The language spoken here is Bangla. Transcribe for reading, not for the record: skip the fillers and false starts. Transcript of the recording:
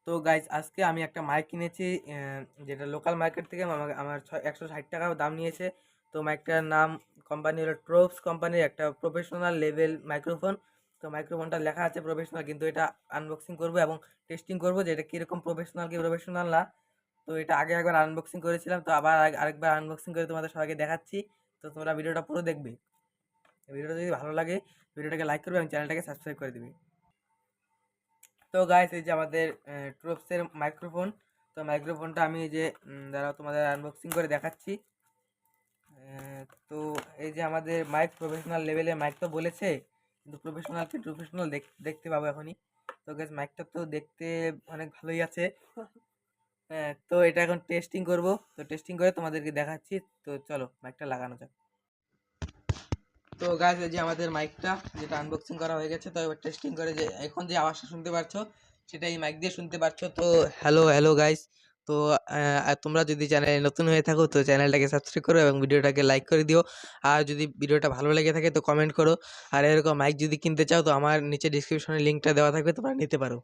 তো গাইজ আজকে আমি একটা মাইক কিনেছি, যেটা লোকাল মার্কেট থেকে আমার 160 টাকা দাম নিয়েছে। তো মাইকটার নাম কোম্পানি হলো ট্রোপস কোম্পানির, একটা প্রফেশনাল লেভেল মাইক্রোফোন। তো মাইক্রোফোনটা লেখা আছে প্রফেশনাল, কিন্তু এটা আনবক্সিং করব এবং টেস্টিং করব যে এটা কীরকম প্রফেশনাল কি প্রফেশনাল না। তো এটা আগে একবার আনবক্সিং করেছিলাম, তো আবার আরেকবার আনবক্সিং করে তোমাদের সবাইকে দেখাচ্ছি। তো তোমরা ভিডিওটা পুরো দেখবে। ভিডিওটা যদি ভালো লাগে ভিডিওটাকে লাইক করবে এবং চ্যানেলটাকে সাবস্ক্রাইব করে দিবে। তো গাইস এই যে আমাদের ট্রোপসের মাইক্রোফোন। তো মাইক্রোফোনটা আমি এই যে দাঁড়াও তোমাদের আনবক্সিং করে দেখাচ্ছি। তো এই যে আমাদের মাইক প্রফেশনাল লেভেলের মাইক তো বলেছে, কিন্তু প্রফেশনাল কি প্রফেশনাল দেখতে পাবো এখনই। তো গাইস মাইকটা তো দেখতে অনেক ভালোই আছে। তো এটা এখন টেস্টিং করব, তো টেস্টিং করে তোমাদেরকে দেখাচ্ছি। তো চলো মাইকটা লাগানো যাক। তো গাইস এই যে আমাদের মাইকটা যেটা আনবক্সিং করা হয়ে গেছে। তো এবার টেস্টিং করে যে এখন যে আওয়াজটা শুনতে পারছো সেটা এই মাইক দিয়ে শুনতে পারছো। তো হ্যালো হ্যালো গাইস। তো তোমরা যদি চ্যানেলে নতুন হয়ে থাকো তো চ্যানেলটাকে সাবস্ক্রাইব করো এবং ভিডিওটাকে লাইক করে দিও। আর যদি ভিডিওটা ভালো লেগে থাকে তো কমেন্ট করো। আর এরকম মাইক যদি কিনতে চাও তো আমার নিচে ডিসক্রিপশনে লিঙ্কটা দেওয়া থাকবে, তোমরা নিতে পারো।